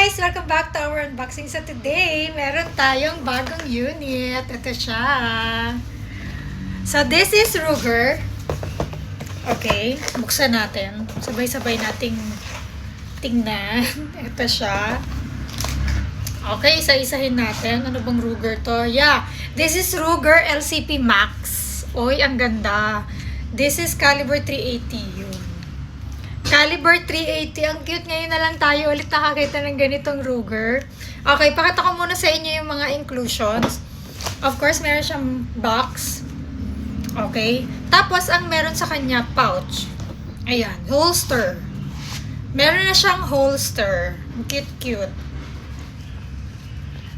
guys! Welcome back to our unboxing. So today, meron tayong bagong unit. Ito siya. So this is Ruger. Okay, buksan natin. Sabay-sabay nating tingnan. Ito siya. Okay, isa-isahin natin. Ano bang Ruger to? Yeah, this is Ruger LCP Max. Oy, ang ganda. This is caliber 380 yun. Caliber 380. Ang cute. Ngayon na lang tayo ulit nakakita ng ganitong Ruger. Okay, pakita ko muna sa inyo yung mga inclusions. Of course, meron siyang box. Okay. Tapos, ang meron sa kanya, pouch. Ayan, holster. Meron na siyang holster. Cute.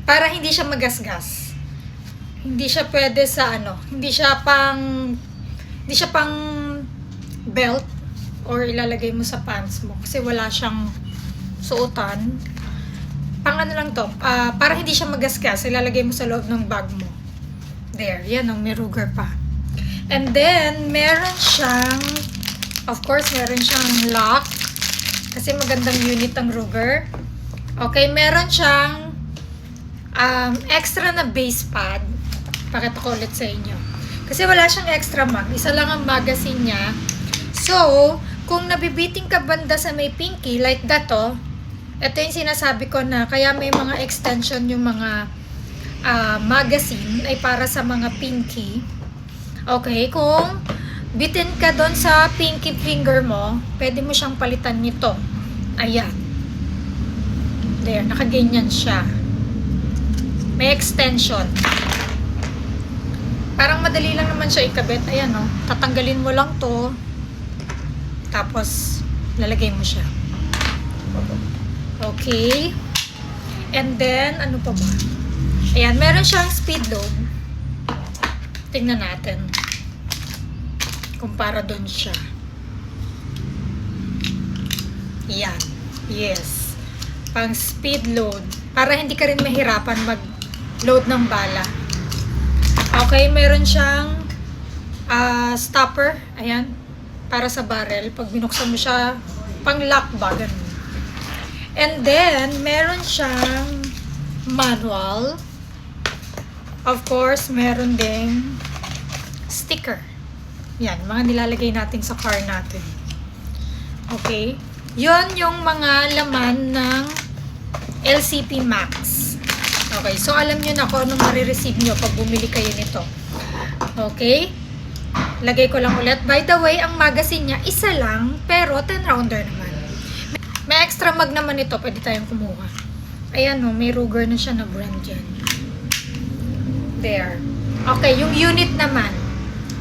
Para hindi siya magasgas. Hindi siya pwede sa hindi siya pang belt or ilalagay mo sa pants mo kasi wala siyang suotan. Pang lang to, para hindi siya magasgas, ilalagay mo sa loob ng bag mo. There, yan ang may Ruger pa. And then, meron siyang, of course, meron siyang lock kasi magandang unit ang Ruger. Okay, meron siyang extra na base pad. Pakita ko ulit sa inyo. Kasi wala siyang extra mag. Isa lang ang magazine niya. So, kung nabibiting ka banda sa may pinky, like that ito yung sinasabi ko na kaya may mga extension yung mga magazine ay para sa mga pinky. Okay, kung bitin ka doon sa pinky finger mo, pwede mo siyang palitan nito. Ayan. There, nakaganyan siya. May extension. Parang madali lang naman siya ikabit. Ayan tatanggalin mo lang to. Tapos, lalagay mo siya. Okay. And then, ano pa ba? Ayan, meron siyang speed load. Tingnan natin. Kumpara doon siya. Ayan. Yes. Pang speed load. Para hindi ka rin mahirapan mag-load ng bala. Okay, meron siyang stopper. Ayan. Para sa barrel, pag binuksan mo siya, pang lock ba, ganun. And then, meron siyang manual. Of course, meron ding sticker. Yan, mga nilalagay natin sa car natin. Okay? Yon yung mga laman ng LCP Max. Okay, so alam nyo na kung anong marireceive nyo pag bumili kayo nito. Okay? Lagay ko lang ulit. By the way, ang magazine niya, isa lang, pero 10 rounder naman. May extra mag naman ito, pwede tayong kumuha. Ayan may Ruger na siya na brand dyan. There. Okay, yung unit naman,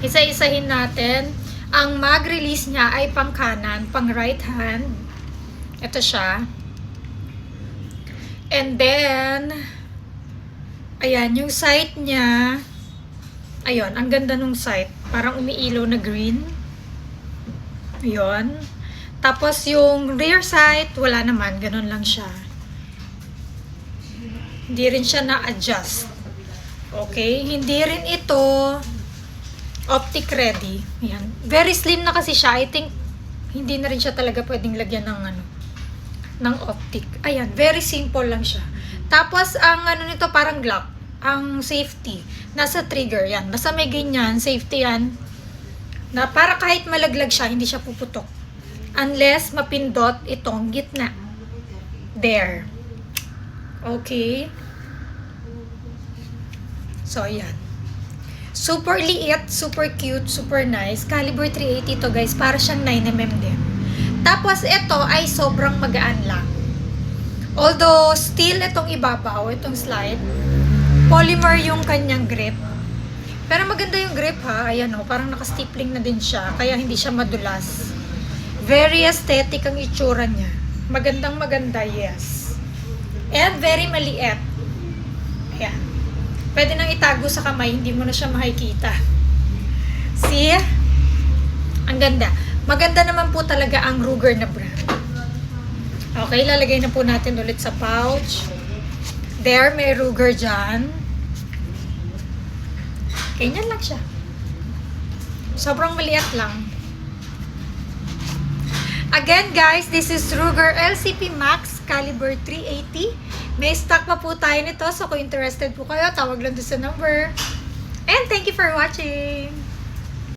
isa-isahin natin. Ang mag-release niya ay pang kanan, pang right hand. Ito siya. And then, ayan, yung sight niya, ayun, ang ganda nung sight. Parang umiilaw na green. Ayun. Tapos yung rear sight, wala naman. Ganun lang siya. Hindi rin siya na-adjust. Okay? Hindi rin ito optic ready. Ayan. Very slim na kasi siya. I think hindi na rin siya talaga pwedeng lagyan ng optic. Ayan. Very simple lang siya. Tapos ang nito parang Glock. Ang safety, nasa trigger yan. Basta may ganyan, safety yan. Na para kahit malaglag siya, hindi siya puputok. Unless mapindot itong gitna. There. Okay. So, yan. Super liit, super cute, super nice. Caliber 380 to guys. Para siyang 9mm din. Tapos, ito ay sobrang magaan lang. Although, still itong ibabaw, itong slide, polymer yung kanyang grip. Pero maganda yung grip ha. Ayan parang naka-stapling na din siya. Kaya hindi siya madulas. Very aesthetic ang itsura niya. Magandang maganda, yes. And very maliit. Ayan. Pwede nang itago sa kamay. Hindi mo na siya makikita. See? Ang ganda. Maganda naman po talaga ang Ruger na brand. Okay, lalagay na po natin ulit sa pouch. There, may Ruger dyan. Ganyan lang siya. Sobrang maliit lang. Again guys, this is Ruger LCP Max Caliber 380. May stock pa po tayo nito, so kung interested po kayo, tawag lang doon sa number. And thank you for watching!